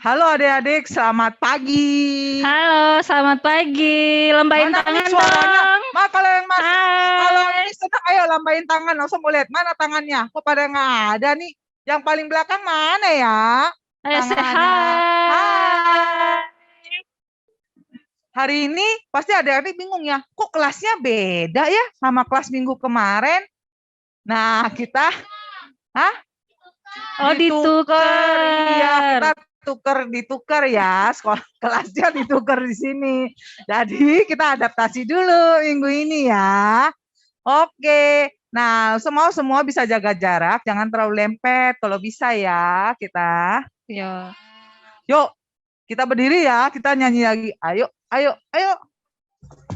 Halo adik-adik, selamat pagi. Halo, selamat pagi. Lambain Mana nih tangan suaranya? dong. Ma, kalau yang masuk, kalau Hai. ini senang, ayo lambain tangan. Langsung mau lihat mana tangannya. Kok pada nggak ada nih? Yang paling belakang mana ya? Ayo say Tangannya. Hai. hai. Hari ini pasti adik-adik bingung ya. Kok kelasnya beda ya sama kelas minggu kemarin? Nah, kita, hah? Oh, Ditukar, iya ditukar. kita ditukar ya, sekolah kelasnya ditukar di sini. Jadi kita adaptasi dulu minggu ini ya. Oke, nah semua bisa jaga jarak, jangan terlalu lempet kalau bisa ya kita. Ya. Yuk, kita berdiri ya, kita nyanyi lagi. Ayo, ayo, ayo.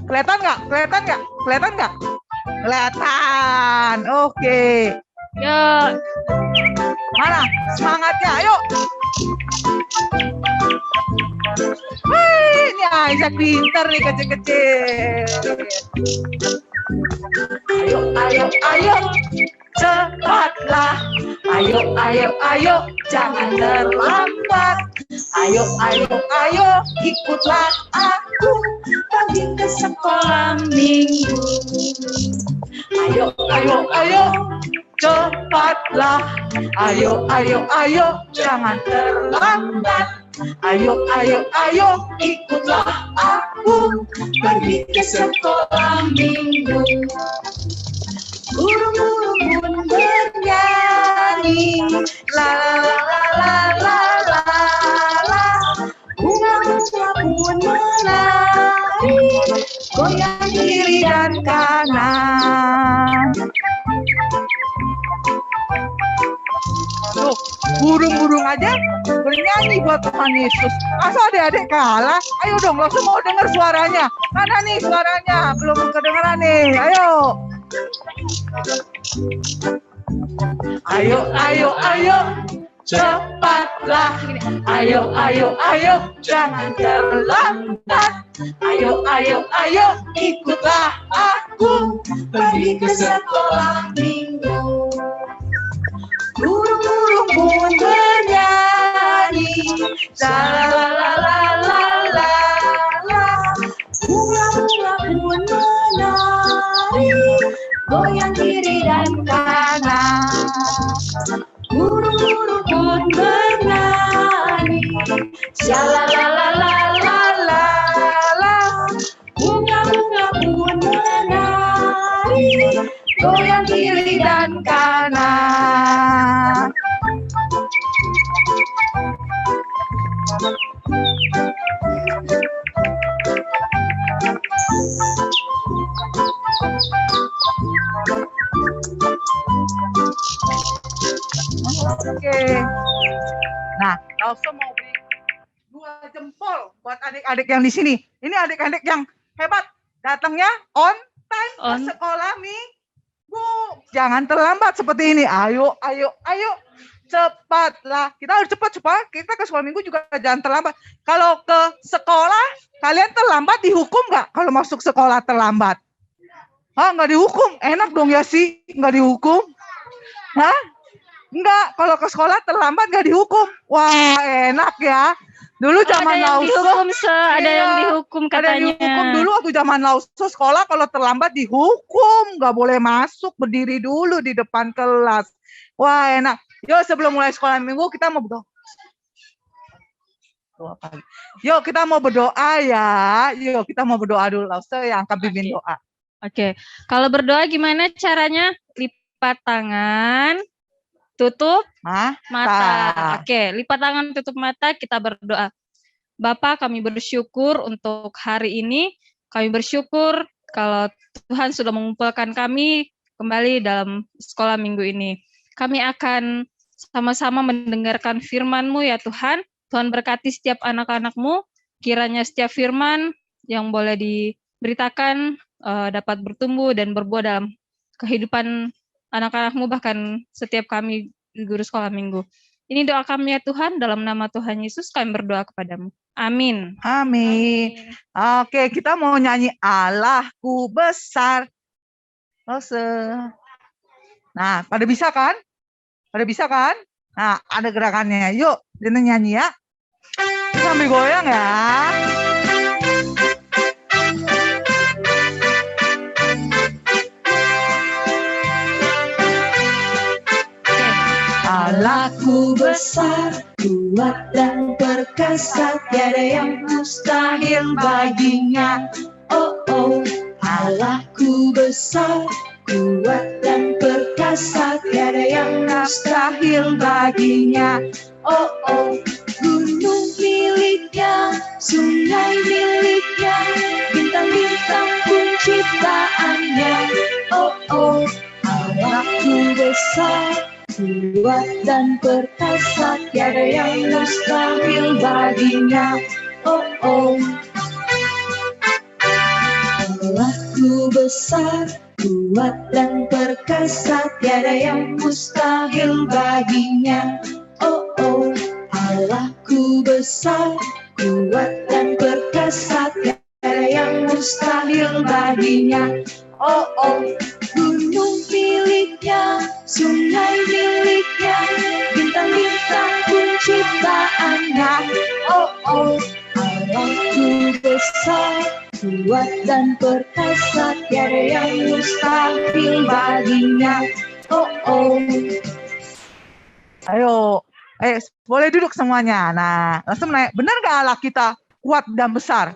Kelihatan nggak? Kelihatan nggak? Kelihatan nggak? Kelihatan. Oke. Yuk. Mana semangatnya? Ayo. Wih, ini Aisyah pinter nih kecil-kecil. Ayo, ayo, ayo, cepatlah. Ayo, ayo, ayo, jangan terlambat. Ayo, ayo, ayo, ikutlah aku pergi ke sekolah minggu. Ayo, ayo, ayo, cepatlah. Ayo, ayo, ayo, jangan terlambat. Ayo, ayo, ayo, ikutlah aku pergi ke sekolah minggu. Burung-burung pun bernyanyi, la la la la la la la. Bunga-bunga pun menari, goyang kiri dan kanan. Tuh, burung-burung aja bernyanyi buat Tuhan Yesus. Masa adik-adik kalah? Ayo dong, langsung mau dengar suaranya. Mana nih suaranya? Belum kedengeran nih. Ayo. Ayo, ayo, ayo, cepatlah. Ayo, ayo, ayo, jangan terlambat. Ayo, ayo, ayo, ikutlah aku pergi ke sekolah minggu. Burung-burung pun bernyanyi, la la la la la la la. Bunga-bunga pun menari, goyang kiri dan kanan. Burung-burung pun bernyanyi, la la la la la la la la. Bunga-bunga pun menari, goyang kiri dan kanan. Oke. Nah, langsung mau beri 2 jempol buat adik-adik yang di sini. Ini adik-adik yang hebat. Datangnya on time ke sekolah minggu. Jangan terlambat seperti ini. Ayo, ayo, ayo. Cepatlah. Kita harus cepat. Kita ke sekolah minggu juga jangan terlambat. Kalau ke sekolah, kalian terlambat dihukum nggak? Kalau masuk sekolah terlambat? Ah, nggak dihukum. Enak dong ya sih, nggak dihukum. Hah? Enggak, kalau ke sekolah terlambat nggak dihukum. Wah, enak ya. Dulu zaman Lauso, ada yang dihukum katanya. Ada yang dihukum dulu waktu zaman Lauso sekolah kalau terlambat dihukum, nggak boleh masuk, berdiri dulu di depan kelas. Wah, enak. Yuk, sebelum mulai sekolah minggu kita mau berdoa. Yuk, kita mau berdoa ya. Yuk, kita mau berdoa dulu. Lauso yang akan pimpin doa. Oke. Kalau berdoa gimana caranya? Lipat tangan, tutup mata. Oke, lipat tangan, tutup mata, kita berdoa. Bapa, kami bersyukur untuk hari ini. Kami bersyukur kalau Tuhan sudah mengumpulkan kami kembali dalam sekolah minggu ini. Kami akan sama-sama mendengarkan firman-Mu ya Tuhan. Tuhan berkati setiap anak-anak-Mu. Kiranya setiap firman yang boleh diberitakan dapat bertumbuh dan berbuah dalam kehidupan anak-anak-Mu, bahkan setiap kami di guru sekolah minggu. Ini doa kami ya Tuhan, dalam nama Tuhan Yesus kami berdoa kepadamu. Amin. Amin. Oke, kita mau nyanyi Allahku besar. Nah, pada bisa kan? Pada bisa kan? Nah, ada gerakannya. Yuk, kita nyanyi ya. sambil goyang ya. Allahku besar, kuat dan perkasa, tiada yang mustahil baginya. Oh oh, Allahku besar, kuat dan perkasa, tiada yang mustahil baginya. Oh oh, gunung miliknya, sungai miliknya, bintang-bintang pun ciptaannya. Oh oh, Allahku besar, kuat dan perkasa, tiada yang mustahil baginya. Oh oh, Allahku besar, kuat dan perkasa, tiada yang mustahil baginya. Oh oh, Allahku besar, kuat dan perkasa, tiada yang mustahil baginya. Oh oh, gunung miliknya, sungai miliknya, bintang-bintang pun ciptaannya. Oh oh, Allahku besar, kuat dan perkasa, tiada yang mustahil baginya. Oh oh. Ayo, boleh duduk semuanya. Nah, langsung nanya, benar nggak Allah kita kuat dan besar?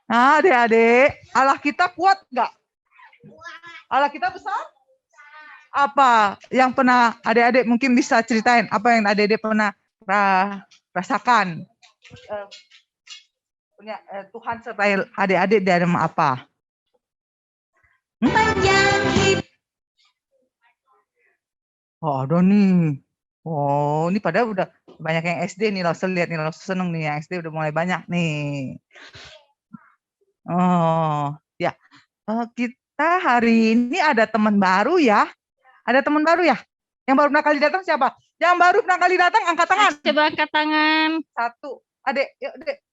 Nah, adik-adik, Allah kita kuat nggak? Allah kita besar? Apa yang pernah adik-adik mungkin bisa ceritain? Apa yang adik-adik pernah rasakan? Punya Tuhan sertai adik-adik dalam apa? Panjang hidup. Oh, ada nih. Oh, ini padahal udah banyak yang SD nih, langsung lihat nih, langsung seneng nih, yang SD udah mulai banyak nih. Oh, ya. Kita hari ini ada teman baru ya. Ada teman baru ya? Yang baru pernah kali datang siapa? Yang baru pernah kali datang angkat tangan. Coba angkat tangan. Satu. Adek, yuk Dek.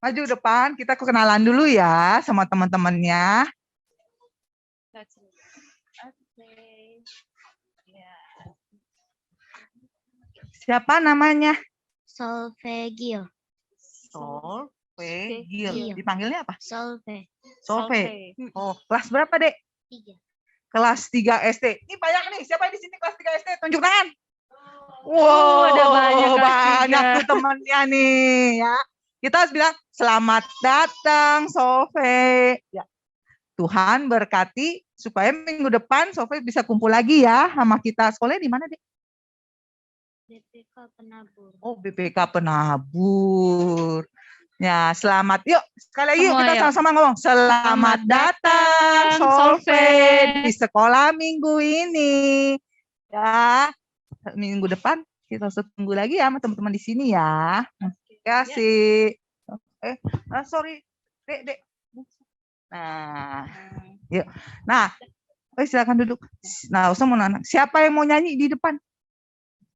Maju depan, kita kenalan dulu ya sama teman-temannya. Siapa namanya? Solfegio. Solfegio. Dipanggilnya apa? Solfe. Solfe. Oh, kelas berapa, Dek? 3. Kelas 3 SD. Ini banyak nih. Siapa di sini kelas 3 SD? Tunjuk tangan. Wow, ada banyak kelas banyak 3. tuh temennya nih ya. Kita harus bilang selamat datang Sofe. Ya. Tuhan berkati supaya minggu depan Sofe bisa kumpul lagi ya sama kita. Sekolahnya di mana, Dek? BPK Penabur. Oh, BPK Penabur. Ya, selamat. Yuk, sekali lagi yuk Semua kita ya. sama-sama ngomong. Selamat datang Solve di sekolah minggu ini. Ya, minggu depan kita harus tunggu lagi ya sama teman-teman di sini ya. Terima kasih. Sorry, Dek. Nah, yuk. Nah, silakan duduk. Nah, usah mau nanya. Siapa yang mau nyanyi di depan?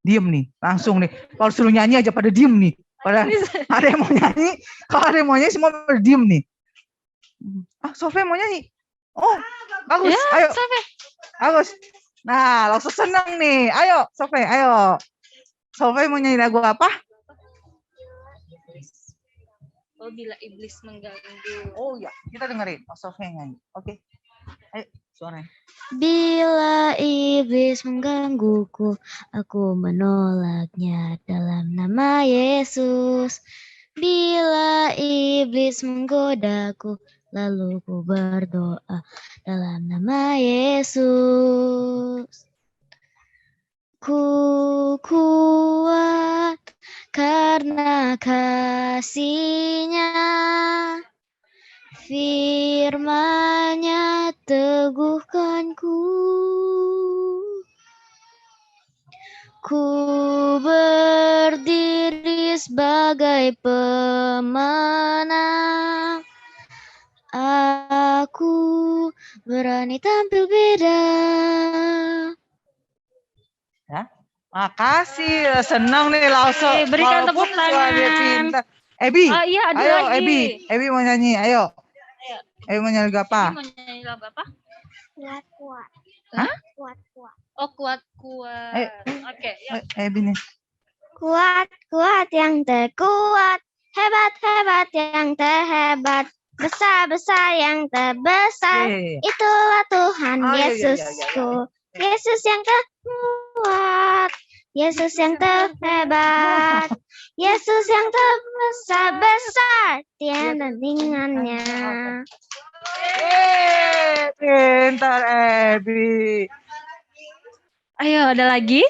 Diem nih, langsung nih. Kalau suruh nyanyi aja pada diem nih. Pada ada yang mau nyanyi, kalau ada yang mau nyanyi semua pada diem nih. Sofe mau nyanyi. Oh, bagus. Ya, ayo. Sofe. Bagus. Nah, langsung senang nih. Ayo, Sofe, ayo. Sofe mau nyanyi lagu apa? Oh, bila iblis mengganggu. Oh ya, kita dengerin. Sofe nyanyi. Oke. Ayo, suaranya. Bila iblis menggangguku, aku menolaknya dalam nama Yesus. Bila iblis menggodaku, lalu ku berdoa dalam nama Yesus. Ku kuat karena kasih-Nya. Firman-Nya teguhkanku. Ku berdiri sebagai pemenang. Aku berani tampil beda. Ya, makasih. Senang nih langsung. Berikan tepuk tangan. Ebi, Iya, ada ayo lagi. Ebi mau nyanyi, ayo. Ebi mau nyanyi lagu apa? Mau nyanyi lagu apa? Kuat-kuat. Hah? Kuat-kuat. Oh, kuat-kuat. Oke, yuk. Ebi nih. Kuat-kuat yang terkuat, hebat-hebat yang terhebat, besar-besar yang terbesar. Itulah Tuhan Yesusku. Yesus yang terkuat, Yesus yang terhebat, Yesus yang terbesar-besar, tiada tandingannya. Pintar Ebi. Ayo, ada lagi?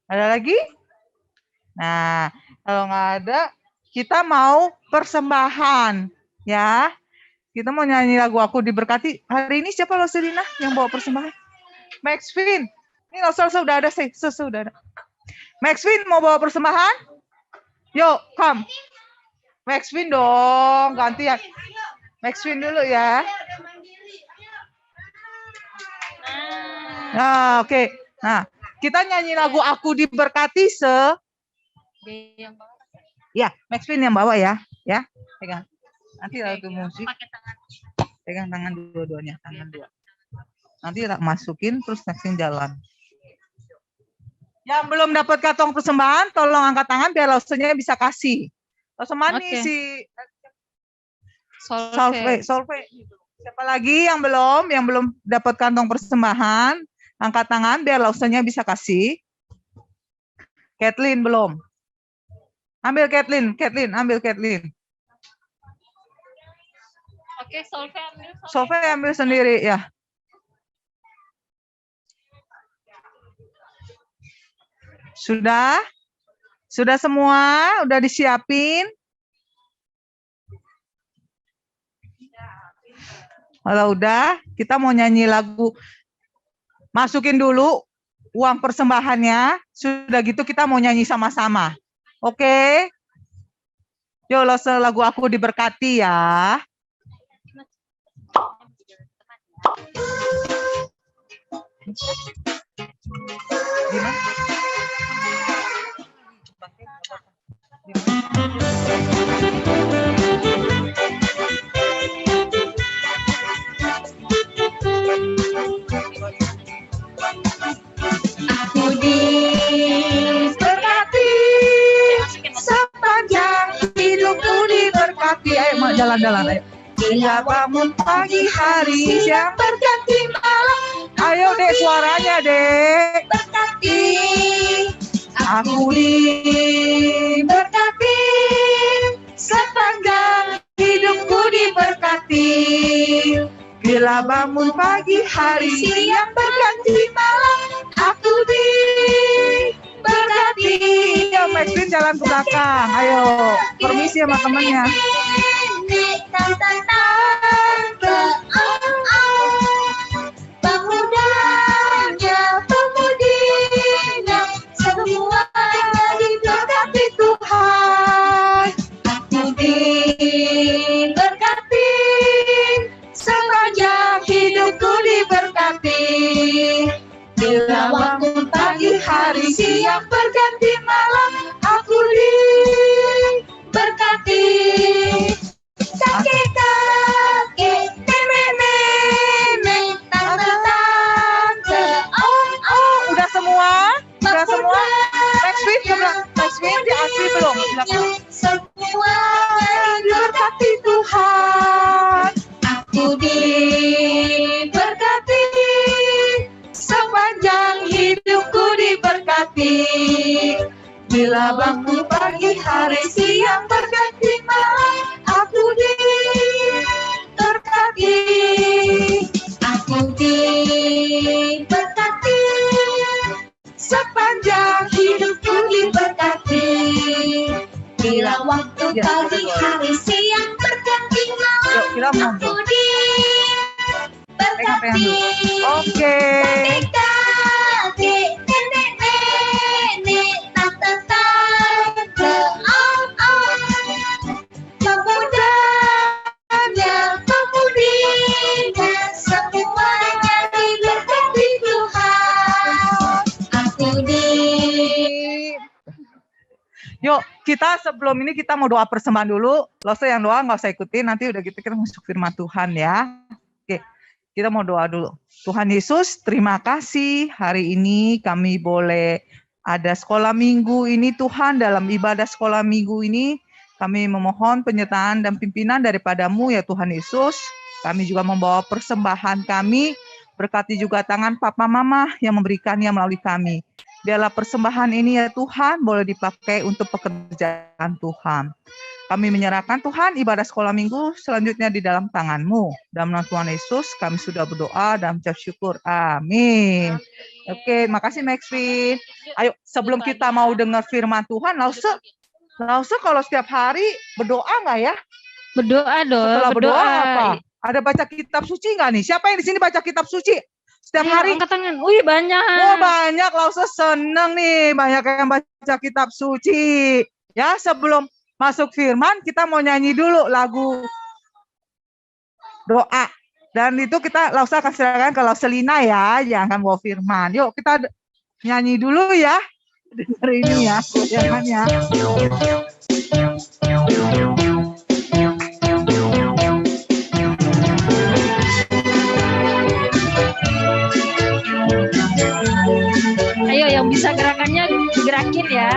Ada lagi? Nah, kalau nggak ada, kita mau persembahan, ya. Kita mau nyanyi lagu Aku Diberkati. Hari ini siapa lo Selina yang bawa persembahan? Max Vin. Ini lo sudah ada sih, sudah ada. Max Vin mau bawa persembahan? Yuk, come. Max Vin dong, gantian. Max Vin dulu ya. Nah, oke. Nah, kita nyanyi lagu Aku Diberkati ya, Max Vin yang bawa ya. Ya, pegang. Nanti lagu musik. Pegang tangan dua-duanya, tangan dua. Nanti tak masukin terus Max Vin jalan. Yang belum dapat kantong persembahan, tolong angkat tangan biar lausenya bisa kasih. Langsung manis si Solve. Siapa lagi yang belum dapat kantong persembahan, angkat tangan biar lausenya bisa kasih. Kathleen belum. Ambil Kathleen. Oke, Solve ambil sendiri ya. Sudah semua, udah disiapin. Kalau udah, kita mau nyanyi lagu. Masukin dulu uang persembahannya. Sudah gitu kita mau nyanyi sama-sama. Oke? Yuk, lagu Aku Diberkati ya. Gimana? Aku diberkati, sepanjang hidupku diberkati. Ayo, mau jalan-jalan, ayo. Bila bangun pagi hari siang berganti malam. Ayo dek, suaranya dek. Berkati, aku diberkati, sepanjang hidupku diberkati. Bila bangun pagi hari siang berganti malam, aku diberkati. Ayo, Max Vin jalan ke belakang. Ayo, permisi sama temennya. Pemudanya, pemudinya, semuanya diberkati Tuhan. Aku diberkati, sepanjang hidupku diberkati. Bila waktu pagi hari siang berganti malam, aku diberkati. Kakek-kakek, nenek-nenek, tante-tante, om-om. Udah semua? Max Vin diasih belum? Semuanya diberkati Tuhan. Aku diberkati, sepanjang hidupku diberkati. Bila waktu pagi hari siang berganti malam, aku diberkati. Aku diberkati, sepanjang hidupku diberkati. Bila waktu pagi hari siang berganti malam, aku diberkati. Oke. Kakek-kakek, nenek-nenek, tante-tante, om-om. Pemudanya, pemudinya, semuanya diberkati Tuhan. Aku Yuk, kita sebelum ini kita mau doa persembahan dulu. Lose yang doa nggak usah ikutin, nanti udah gitu kita masuk firman Tuhan ya. Oke, kita mau doa dulu. Tuhan Yesus, terima kasih hari ini kami boleh ada sekolah minggu ini Tuhan, dalam ibadah sekolah minggu ini kami memohon penyertaan dan pimpinan daripada-Mu ya Tuhan Yesus. Kami juga membawa persembahan kami, berkati juga tangan Papa Mama yang memberikannya melalui kami. Biarlah persembahan ini ya Tuhan boleh dipakai untuk pekerjaan Tuhan. Kami menyerahkan Tuhan ibadah sekolah minggu selanjutnya di dalam tangan-Mu. Dalam nama Tuhan Yesus kami sudah berdoa dan mengucap syukur. Amin. Oke, makasih Maxwin. Ayo sebelum kita mau dengar firman Tuhan, Lause kalau setiap hari berdoa nggak ya? Berdoa dong. Setelah berdoa apa? Ada baca kitab suci nggak nih? Siapa yang di sini baca kitab suci? Setiap hari? Angkat tangan. Wih, banyak. Oh, banyak. Lause seneng nih. Banyak yang baca kitab suci. Ya, sebelum masuk firman, kita mau nyanyi dulu lagu doa. Dan itu kita Lause akan serahkan ke Lauselina ya, yang akan bawa firman. Yuk, kita nyanyi dulu ya. Dengar ini ya, jangan ya. Ayo, yang bisa gerakannya gerakin ya.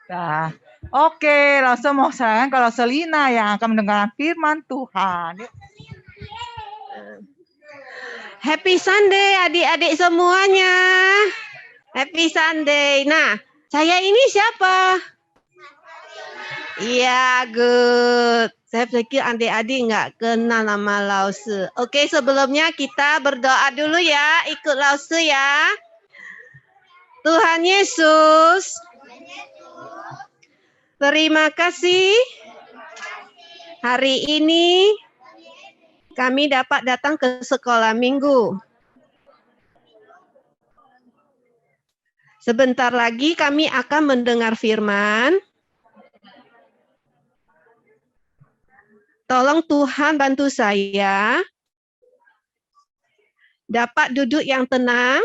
Nah, oke, langsung mau serahkan kalau Selina yang akan mendengarkan firman Tuhan. Happy Sunday adik-adik semuanya. Happy Sunday. Nah, saya ini siapa? Iya, good. Saya pikir adik-adik nggak kenal nama Lause. Oke, sebelumnya kita berdoa dulu ya. Ikut Lause ya. Tuhan Yesus, terima kasih. Hari ini kami dapat datang ke sekolah minggu. Sebentar lagi kami akan mendengar firman. Tolong Tuhan bantu saya dapat duduk yang tenang,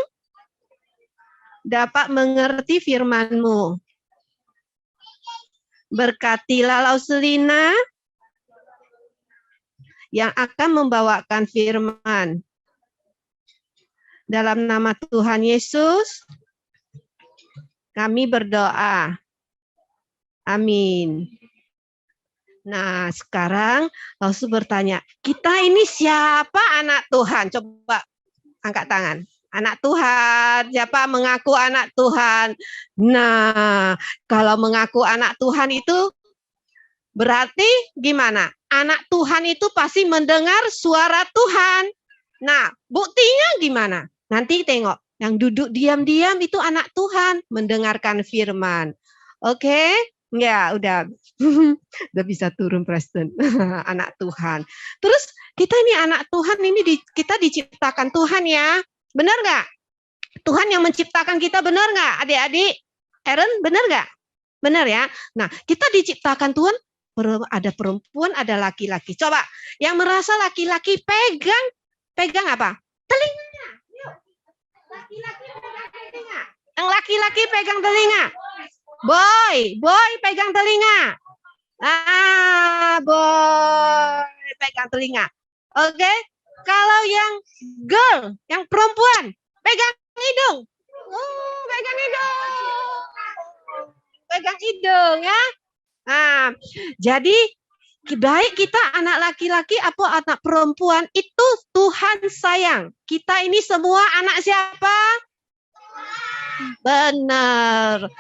dapat mengerti firman-Mu. Berkatilah Lauselina yang akan membawakan firman. Dalam nama Tuhan Yesus, kami berdoa. Amin. Nah, sekarang Lausu bertanya, kita ini siapa anak Tuhan? Coba angkat tangan. Anak Tuhan, siapa mengaku anak Tuhan? Nah, kalau mengaku anak Tuhan itu berarti gimana? Anak Tuhan itu pasti mendengar suara Tuhan. Nah, buktinya gimana? Nanti tengok, yang duduk diam-diam itu anak Tuhan, mendengarkan firman. Oke? Ya, udah. Udah bisa turun Preston. Anak Tuhan. Terus kita ini anak Tuhan, ini kita diciptakan Tuhan ya. Benar nggak? Tuhan yang menciptakan kita, benar nggak adik-adik? Aaron, benar nggak? Benar ya. Nah, kita diciptakan Tuhan, ada perempuan, ada laki-laki. Coba, yang merasa laki-laki pegang apa? Telinganya. Yuk. Laki-laki pegang telinga. Yang laki-laki pegang telinga. Boy pegang telinga. Boy pegang telinga. Oke. Kalau yang girl, yang perempuan, pegang hidung. Pegang hidung. Pegang hidung ya. Nah, jadi baik kita anak laki-laki atau anak perempuan, itu Tuhan sayang. Kita ini semua anak siapa? Benar.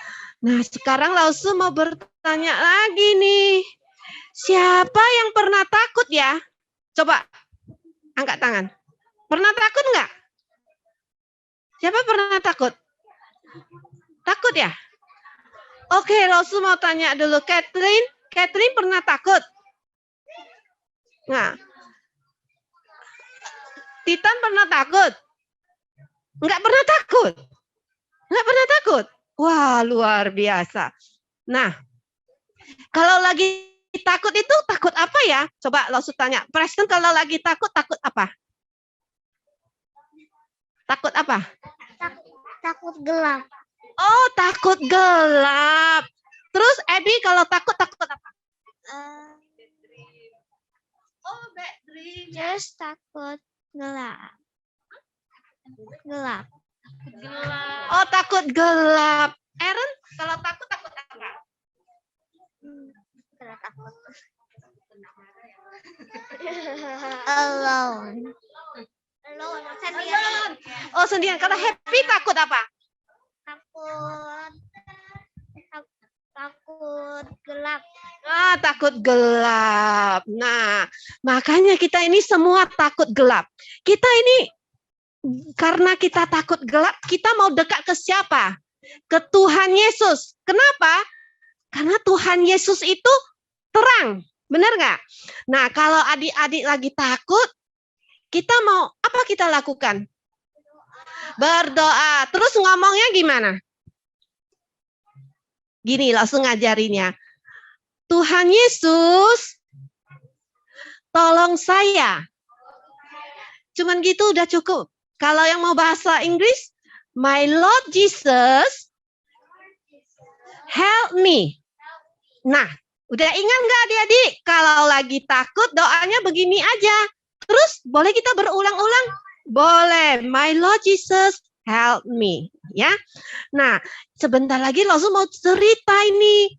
Nah, sekarang Lausu mau bertanya lagi nih. Siapa yang pernah takut ya? Coba angkat tangan. Pernah takut nggak? Siapa pernah takut? Takut ya? Oke, Lausu mau tanya dulu. Catherine pernah takut? Nah, Titan pernah takut? Nggak pernah takut? Nggak pernah takut? Wah, luar biasa. Nah, kalau lagi takut itu takut apa ya? Coba Lausu tanya. Preston kalau lagi takut apa? Takut apa? Takut gelap. Oh, takut gelap. Terus Abby kalau takut apa? Oh, bad dream. Just takut gelap. Gelap. Oh, takut gelap. Aaron, kalau takut apa? Takut. Alone. Sendirian. Oh, sendirian. Kalau happy takut apa? Takut gelap. Ah, takut gelap. Nah, makanya kita ini semua takut gelap. Kita ini karena kita takut gelap, kita mau dekat ke siapa? Ke Tuhan Yesus. Kenapa? Karena Tuhan Yesus itu terang. Benar nggak? Nah, kalau adik-adik lagi takut, kita mau apa kita lakukan? Berdoa. Terus ngomongnya gimana? Gini, langsung ngajarinnya. Tuhan Yesus, tolong saya. Cuman gitu udah cukup. Kalau yang mau bahasa Inggris, My Lord Jesus, help me. Nah, udah ingat nggak adik-adik? Kalau lagi takut, doanya begini aja. Terus boleh kita berulang-ulang? Boleh. My Lord Jesus, help me. Ya. Nah, sebentar lagi langsung mau cerita ini.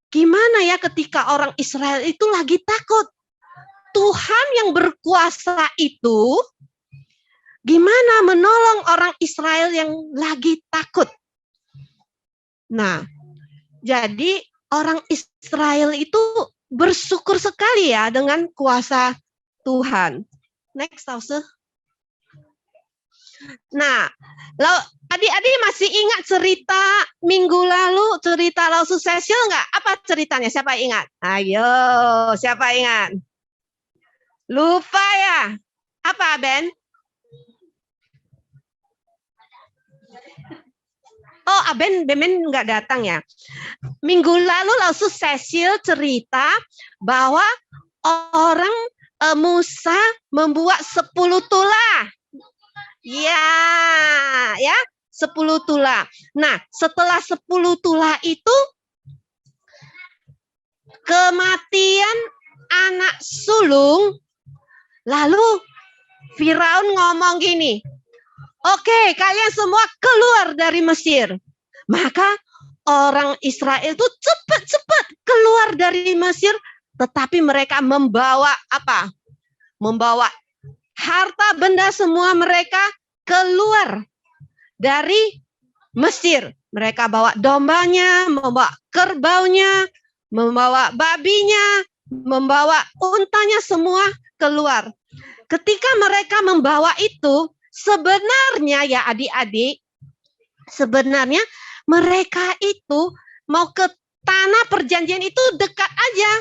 Gimana ya ketika orang Israel itu lagi takut? Tuhan yang berkuasa itu gimana menolong orang Israel yang lagi takut. Nah, jadi orang Israel itu bersyukur sekali ya dengan kuasa Tuhan. Next, Tause. Nah, adik-adik masih ingat cerita minggu lalu, cerita Lause Cecil nggak? Apa ceritanya? Siapa ingat? Ayo, siapa ingat? Lupa ya? Apa, Ben? Oh, Ben nggak datang ya. Minggu lalu Lause Cecil cerita bahwa orang Musa membuat 10 tulah. Ya, 10 tulah. Nah, setelah 10 tulah itu kematian anak sulung, lalu Firaun ngomong gini, "Oke, kalian semua keluar dari Mesir." Maka orang Israel itu cepat-cepat keluar dari Mesir, tetapi mereka membawa apa? Membawa harta benda semua mereka keluar dari Mesir. Mereka bawa dombanya, membawa kerbaunya, membawa babinya, membawa untanya semua keluar. Ketika mereka membawa itu, sebenarnya ya adik-adik, sebenarnya mereka itu mau ke tanah perjanjian itu dekat aja.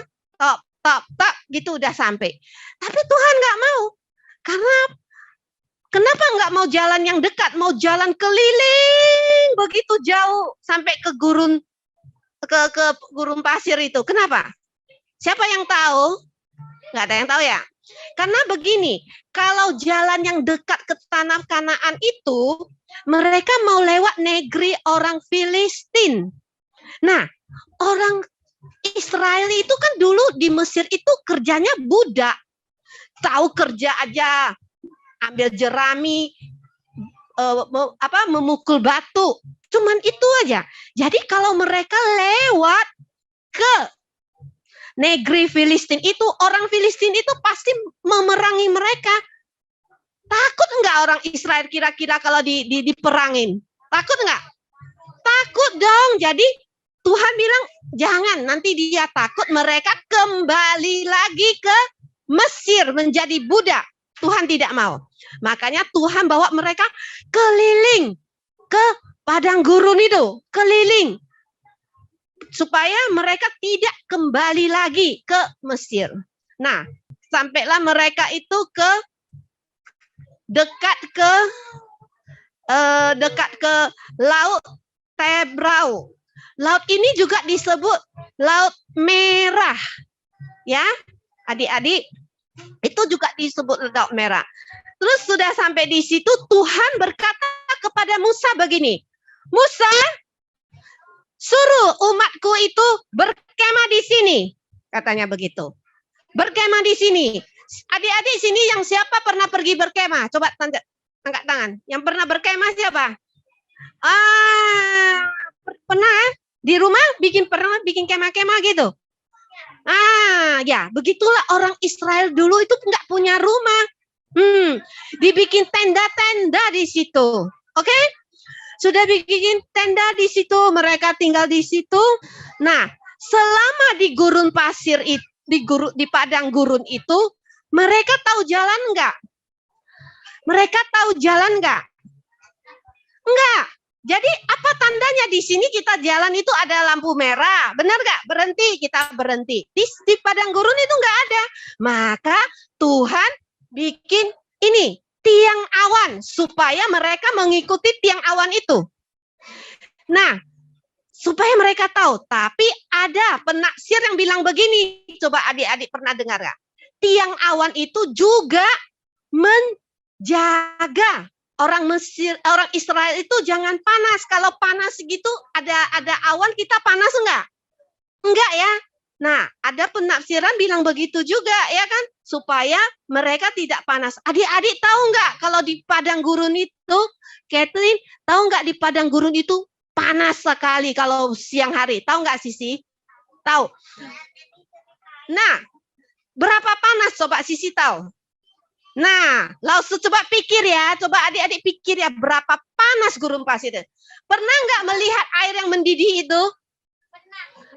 Tok, gitu udah sampai. Tapi Tuhan nggak mau. Karena kenapa nggak mau jalan yang dekat, mau jalan keliling begitu jauh sampai ke gurun pasir itu? Kenapa? Siapa yang tahu? Nggak ada yang tahu ya. Karena begini, kalau jalan yang dekat ke tanah Kanaan itu, mereka mau lewat negeri orang Filistin. Nah, orang Israel itu kan dulu di Mesir itu kerjanya budak. Tahu kerja aja, ambil jerami, memukul batu. Cuman itu aja. Jadi kalau mereka lewat ke negeri Filistin itu, orang Filistin itu pasti memerangi mereka. Takut enggak orang Israel kira-kira kalau diperangin? Takut enggak? Takut dong. Jadi Tuhan bilang, jangan, nanti dia takut mereka kembali lagi ke Mesir menjadi budak. Tuhan tidak mau. Makanya Tuhan bawa mereka keliling ke padang gurun itu, keliling. Supaya mereka tidak kembali lagi ke Mesir. Nah, sampailah mereka itu ke dekat ke Laut Tebrau. Laut ini juga disebut Laut Merah. Ya, adik-adik, itu juga disebut Laut Merah. Terus sudah sampai di situ, Tuhan berkata kepada Musa begini, "Musa, suruh umatku itu berkemah di sini," katanya begitu. Berkemah di sini. Adik-adik sini yang siapa pernah pergi berkemah? Coba angkat tangan. Yang pernah berkemah siapa? Pernah di rumah pernah bikin kemah-kemah gitu. Ya, begitulah orang Israel dulu itu nggak punya rumah. Dibikin tenda-tenda di situ. Oke? Sudah bikin tenda di situ, mereka tinggal di situ. Nah, selama di gurun pasir itu, di padang gurun itu, mereka tahu jalan enggak? Mereka tahu jalan enggak? Enggak. Jadi apa tandanya di sini kita jalan itu ada lampu merah, benar enggak? Berhenti, kita berhenti. Di padang gurun itu enggak ada. Maka Tuhan bikin ini tiang awan supaya mereka mengikuti tiang awan itu. Nah, supaya mereka tahu. Tapi ada penaksir yang bilang begini. Coba adik-adik pernah dengar nggak? Tiang awan itu juga menjaga orang Israel itu jangan panas. Kalau panas gitu ada awan, kita panas enggak? Enggak ya. Nah, ada penafsiran bilang begitu juga ya kan, supaya mereka tidak panas. Adik-adik tahu nggak kalau di padang gurun itu, Kathleen, tahu nggak di padang gurun itu panas sekali kalau siang hari? Tahu nggak Sisi? Tahu. Nah, berapa panas coba Sisi tahu? Nah, langsung coba pikir ya, coba adik-adik pikir ya, berapa panas gurun pasir itu. Pernah nggak melihat air yang mendidih itu?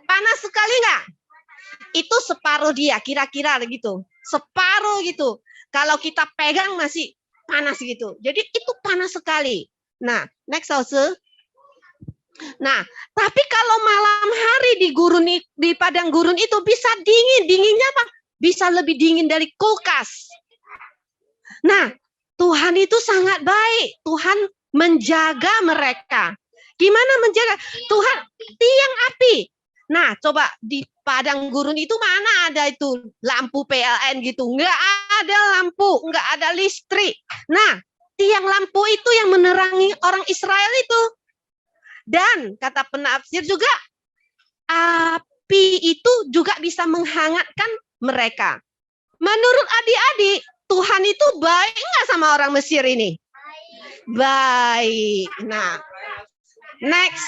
Panas sekali nggak? Itu separuh dia, kira-kira gitu. Separuh gitu. Kalau kita pegang masih panas gitu. Jadi itu panas sekali. Nah, next also. Nah, tapi kalau malam hari di padang gurun itu bisa dingin. Dinginnya apa? Bisa lebih dingin dari kulkas. Nah, Tuhan itu sangat baik. Tuhan menjaga mereka. Gimana menjaga? Tuhan tiang api. Nah, coba di padang gurun itu mana ada itu lampu PLN gitu? Nggak ada lampu, nggak ada listrik. Nah, tiang lampu itu yang menerangi orang Israel itu. Dan kata penafsir juga, api itu juga bisa menghangatkan mereka. Menurut adik-adik, Tuhan itu baik nggak sama orang Mesir ini? Baik. Nah, next.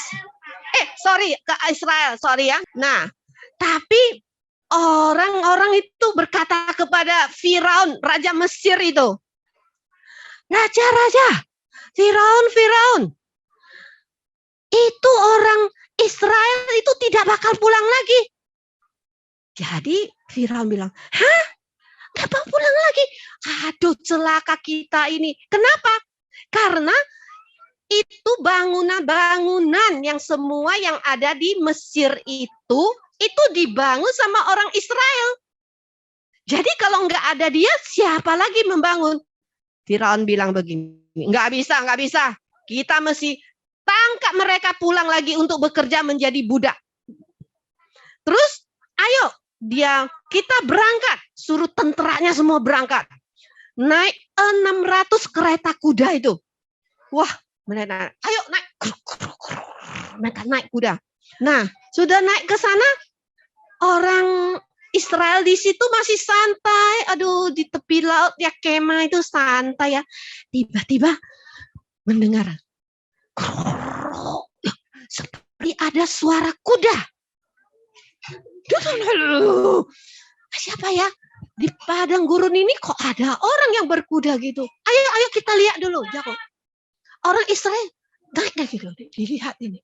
Sorry, ke Israel, sorry ya. Nah, tapi orang-orang itu berkata kepada Firaun, Raja Mesir itu. Raja, Firaun. Itu orang Israel itu tidak bakal pulang lagi. Jadi Firaun bilang, hah? Gak mau pulang lagi. Aduh, celaka kita ini. Kenapa? Karena itu bangunan-bangunan yang semua yang ada di Mesir itu dibangun sama orang Israel. Jadi kalau nggak ada dia, siapa lagi membangun? Firaun bilang begini, nggak bisa. Kita mesti tangkap mereka pulang lagi untuk bekerja menjadi budak. Terus, ayo, kita berangkat. Suruh tenteranya semua berangkat. Naik 600 kereta kuda itu. Wah, mereka ayo naik. Mereka naik kuda. Nah, sudah naik ke sana, orang Israel di situ masih santai. Aduh, di tepi laut ya kemah itu santai ya. Tiba-tiba mendengar seperti ada suara kuda. Siapa ya? Di padang gurun ini kok ada orang yang berkuda gitu. Ayo kita lihat dulu. Jago. Orang Israel naik gitu. Dilihat ini.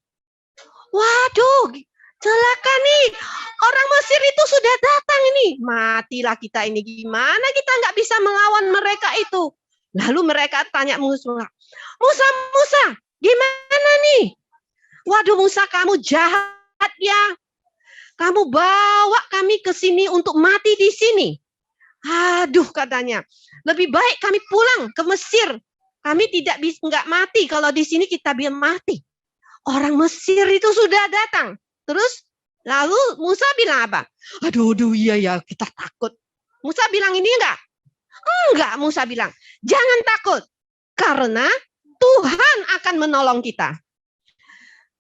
Waduh, celaka nih. Orang Mesir itu sudah datang ini. Matilah kita ini. Gimana kita nggak bisa melawan mereka itu? Lalu mereka tanya Musa. Musa, gimana nih? Waduh Musa, kamu jahat ya. Kamu bawa kami ke sini untuk mati di sini. Aduh katanya. Lebih baik kami pulang ke Mesir. Kami tidak bisa nggak mati kalau di sini kita biar mati. Orang Mesir itu sudah datang. Terus lalu Musa bilang apa? Aduh iya ya kita takut. Musa bilang ini enggak? Enggak, Musa bilang. Jangan takut. Karena Tuhan akan menolong kita.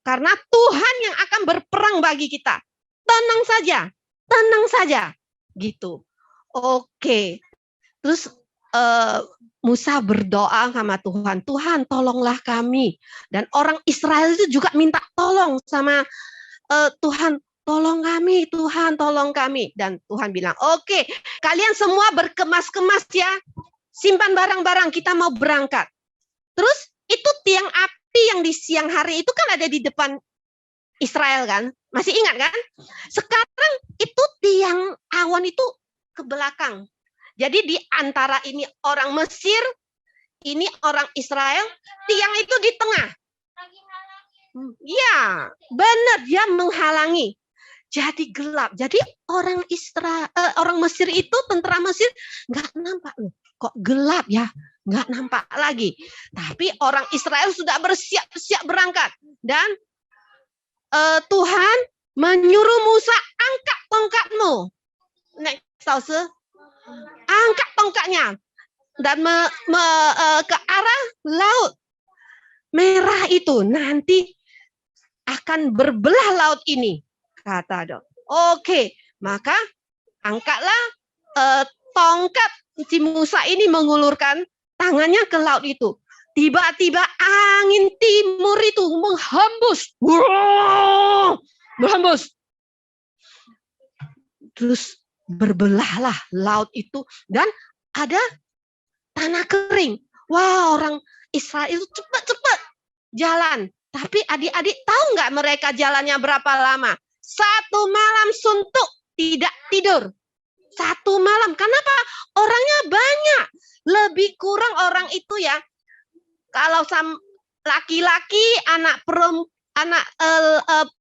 Karena Tuhan yang akan berperang bagi kita. Tenang saja. Gitu. Oke. Terus Musa berdoa sama Tuhan. Tuhan tolonglah kami. Dan orang Israel itu juga minta tolong sama Tuhan. Tolong kami, Tuhan tolong kami. Dan Tuhan bilang, oke, kalian semua berkemas-kemas ya. Simpan barang-barang, kita mau berangkat. Terus itu tiang api yang di siang hari itu kan ada di depan Israel kan? Masih ingat kan? Sekarang itu tiang awan itu ke belakang. Jadi di antara ini orang Mesir, ini orang Israel, tiang itu di tengah. Ya, benar dia menghalangi. Jadi gelap. Jadi orang Mesir itu, tentara Mesir nggak nampak loh. Kok gelap ya? Nggak nampak lagi. Tapi orang Israel sudah bersiap-siap berangkat. Dan Tuhan menyuruh Musa, angkat tongkatmu. Angkat tongkatnya. Dan ke arah laut merah itu. Nanti akan berbelah laut ini. Kata dong. Oke, maka angkatlah tongkat si Musa ini mengulurkan tangannya ke laut itu. Tiba-tiba angin timur itu menghembus. Terus berbelahlah laut itu dan ada tanah kering. Wah, orang Israel itu cepat-cepat jalan. Tapi adik-adik tahu nggak mereka jalannya berapa lama? 1 malam suntuk, tidak tidur. 1 malam. Kenapa? Orangnya banyak. Lebih kurang orang itu ya. Kalau laki-laki, anak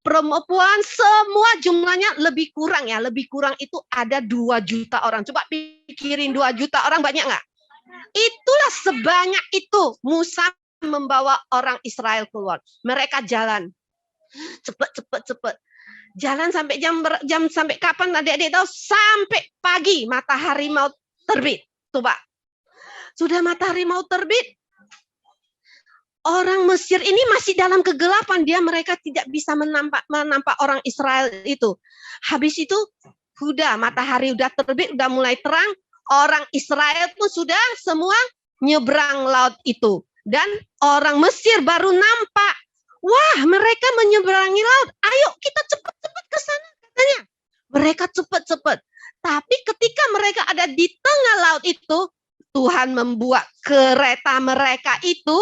perempuan, semua jumlahnya lebih kurang ya. Lebih kurang itu ada 2 juta orang. Coba pikirin 2 juta orang banyak nggak? Itulah sebanyak itu Musa membawa orang Israel keluar. Mereka jalan. Cepet. Jalan sampai jam sampai kapan adik-adik tahu? Sampai pagi matahari mau terbit. Coba. Sudah matahari mau terbit, orang Mesir ini masih dalam kegelapan. Mereka tidak bisa menampak orang Israel itu. Habis itu sudah matahari udah terbit, udah mulai terang. Orang Israel pun sudah semua nyebrang laut itu. Dan orang Mesir baru nampak. Wah, mereka menyeberangi laut. Ayo kita cepat-cepat ke sana katanya. Mereka cepat-cepat. Tapi ketika mereka ada di tengah laut itu, Tuhan membuat kereta mereka itu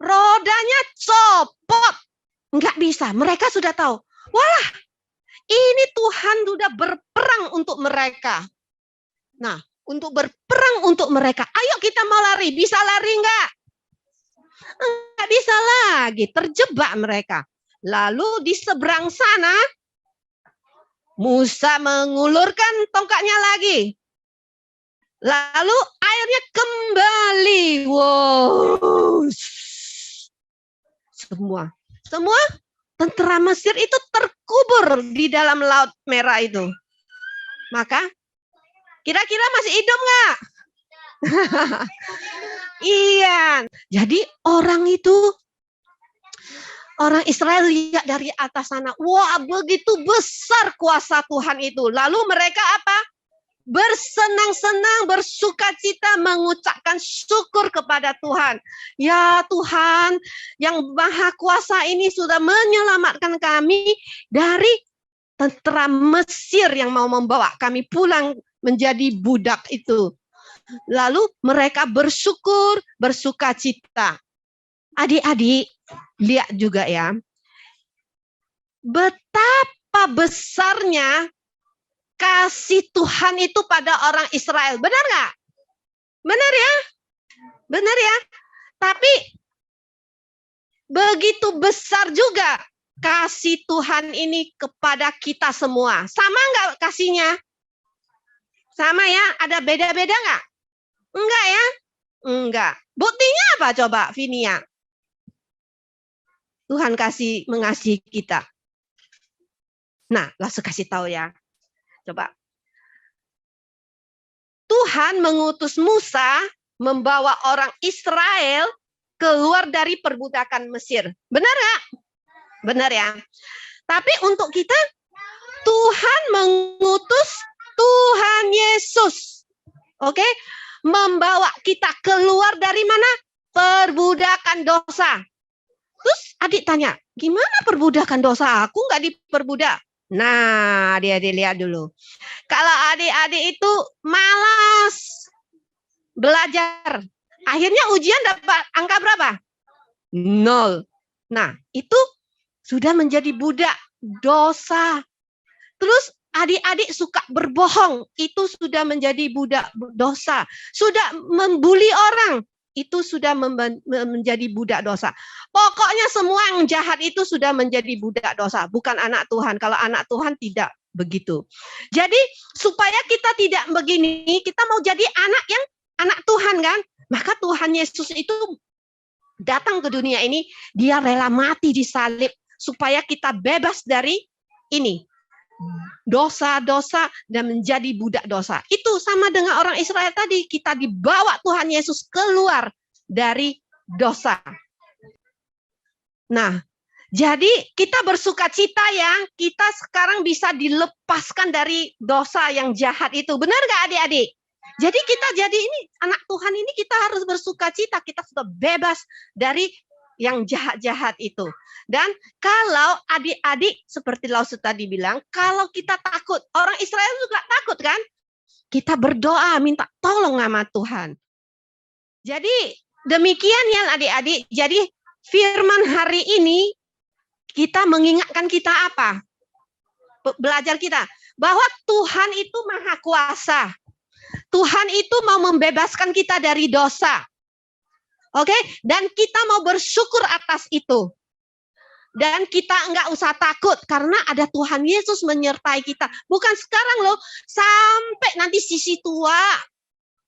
rodanya copot. Enggak bisa. Mereka sudah tahu. Wah, ini Tuhan sudah berperang untuk mereka. Nah, untuk berperang untuk mereka. Ayo kita mau lari. Bisa lari enggak? Enggak bisa lagi. Terjebak mereka. Lalu di seberang sana, Musa mengulurkan tongkatnya lagi. Lalu airnya kembali. Wow. Semua tentara Mesir itu terkubur di dalam Laut Merah itu. Maka kira-kira masih hidup nggak? Iya. Jadi orang Israel lihat dari atas sana. Wah, begitu besar kuasa Tuhan itu. Lalu mereka apa? Bersenang-senang, bersukacita, mengucapkan syukur kepada Tuhan. Ya Tuhan, yang Maha Kuasa ini sudah menyelamatkan kami dari tentara Mesir yang mau membawa kami pulang menjadi budak itu. Lalu mereka bersyukur, bersukacita. Adik-adik, lihat juga ya. Betapa besarnya kasih Tuhan itu pada orang Israel. Benar nggak? Benar ya? Benar ya? Tapi begitu besar juga kasih Tuhan ini kepada kita semua. Sama nggak kasihnya? Sama ya? Ada beda-beda nggak? Enggak ya? Enggak. Buktinya apa coba, Vinia? Tuhan mengasihi kita. Nah, langsung kasih tahu ya. Coba. Tuhan mengutus Musa membawa orang Israel keluar dari perbudakan Mesir. Benar nggak? Benar ya. Tapi untuk kita, Tuhan mengutus Tuhan Yesus. Oke? Membawa kita keluar dari mana? Perbudakan dosa. Terus adik tanya, gimana perbudakan dosa? Aku nggak diperbudak. Nah, adik-adik lihat dulu. Kalau adik-adik itu malas belajar, akhirnya ujian dapat angka berapa? 0. Nah, itu sudah menjadi budak dosa. Terus adik-adik suka berbohong, itu sudah menjadi budak dosa. Sudah membuli orang, itu sudah menjadi budak dosa. Pokoknya semua yang jahat itu sudah menjadi budak dosa. Bukan anak Tuhan. Kalau anak Tuhan tidak begitu. Jadi supaya kita tidak begini, kita mau jadi anak Tuhan kan? Maka Tuhan Yesus itu datang ke dunia ini, dia rela mati di salib supaya kita bebas dari ini. Dosa-dosa dan menjadi budak dosa. Itu sama dengan orang Israel tadi. Kita dibawa Tuhan Yesus keluar dari dosa. Nah, jadi kita bersukacita ya. Kita sekarang bisa dilepaskan dari dosa yang jahat itu. Benar gak adik-adik? Jadi kita jadi ini anak Tuhan ini kita harus bersukacita. Kita sudah bebas dari yang jahat-jahat itu. Dan kalau adik-adik seperti Lausu tadi bilang, kalau kita takut, orang Israel juga takut kan? Kita berdoa minta tolong sama Tuhan. Jadi demikian ya adik-adik. Jadi firman hari ini kita mengingatkan kita apa? Belajar kita bahwa Tuhan itu maha kuasa. Tuhan itu mau membebaskan kita dari dosa. Oke? Dan kita mau bersyukur atas itu. Dan kita enggak usah takut karena ada Tuhan Yesus menyertai kita. Bukan sekarang loh, sampai nanti sisi tua.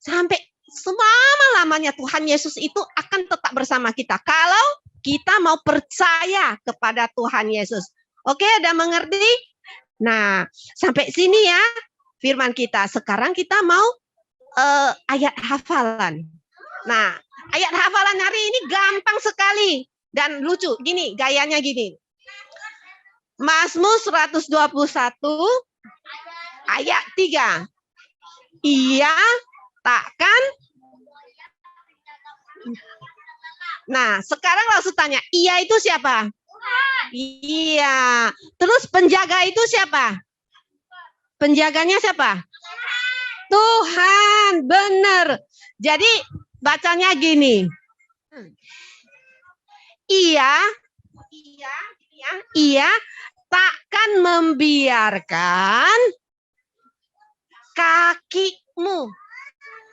Sampai selama-lamanya Tuhan Yesus itu akan tetap bersama kita. Kalau kita mau percaya kepada Tuhan Yesus. Oke, ada mengerti? Nah, sampai sini ya firman kita. Sekarang kita mau ayat hafalan. Nah, ayat hafalan hari ini gampang sekali. Dan lucu, gini, gayanya gini. Mazmur 121 ayat 3. Ia takkan. Nah, sekarang langsung tanya, ia itu siapa? Iya. Terus penjaga itu siapa? Penjaganya siapa? Tuhan, benar. Jadi bacanya gini. Ia takkan membiarkan kakimu.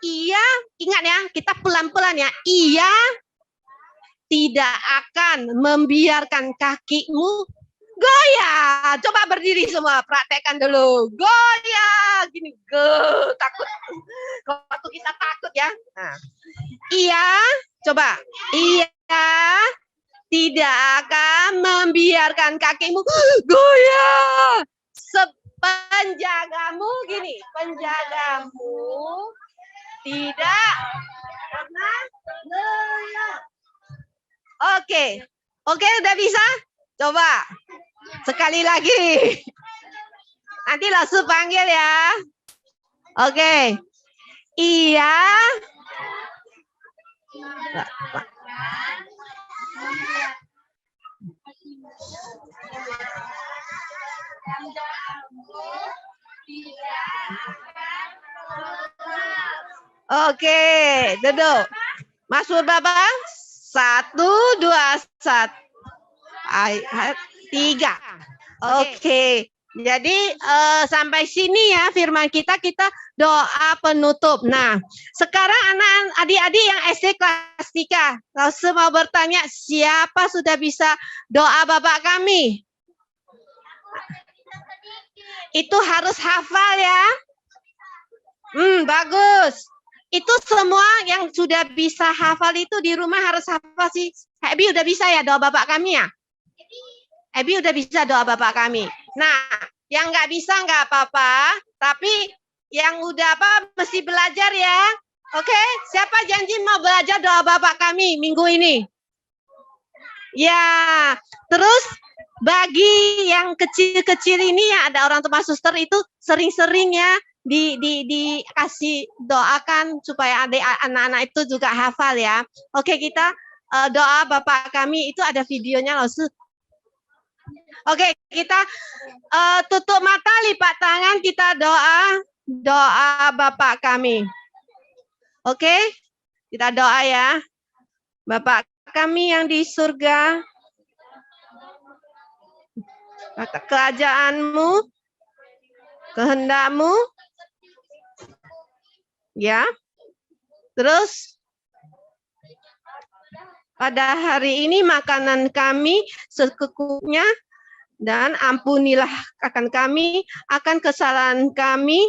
Ia, ingat ya, kita pelan-pelan ya. Ia tidak akan membiarkan kakimu goyah. Coba berdiri semua, praktekkan dulu. Goyah, gini, takut. Waktu kita takut ya. Nah. Ia, coba. Ia tidak akan membiarkan kakimu goyah. Penjagamu gini, penjagamu tidak pernah goyah. Oke, udah bisa? Coba sekali lagi. Nanti langsung panggil ya. Oke, iya. Oke, duduk. Mazmur berapa? 1, 2, 1. Ayat 3. Oke. Jadi sampai sini ya firman kita doa penutup. Nah, sekarang adik-adik yang SD kelas 3, langsung mau bertanya, siapa sudah bisa doa Bapa kami? Itu harus hafal ya. Bagus. Itu semua yang sudah bisa hafal itu di rumah harus hafal sih. Ebi udah bisa ya doa Bapak kami ya? Ebi udah bisa doa Bapak kami. Nah, yang nggak bisa nggak apa-apa, tapi yang udah mesti belajar ya. Oke, siapa janji mau belajar doa Bapak kami minggu ini? Ya, terus bagi yang kecil-kecil ini ya ada orang tua suster itu sering-sering ya dikasih doakan supaya anak-anak itu juga hafal ya. Oke, kita doa Bapak kami itu ada videonya loh. Oke, kita tutup mata, lipat tangan, kita doa Bapak kami. Oke, kita doa ya. Bapak kami yang di surga, kerajaan-Mu, kehendak-Mu, ya. Terus pada hari ini makanan kami secukupnya, dan ampunilah akan kami akan kesalahan kami,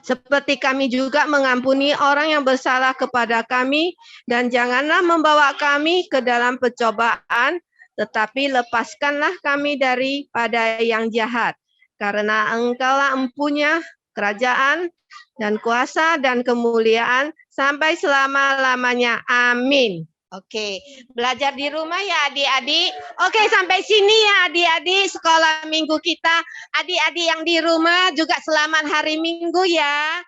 seperti kami juga mengampuni orang yang bersalah kepada kami, dan janganlah membawa kami ke dalam pencobaan, tetapi lepaskanlah kami daripada yang jahat. Karena Engkaulah empunya kerajaan dan kuasa dan kemuliaan sampai selama-lamanya. Amin. Oke, belajar di rumah ya adik-adik. Oke, sampai sini ya adik-adik sekolah minggu kita. Adik-adik yang di rumah juga selamat hari Minggu ya.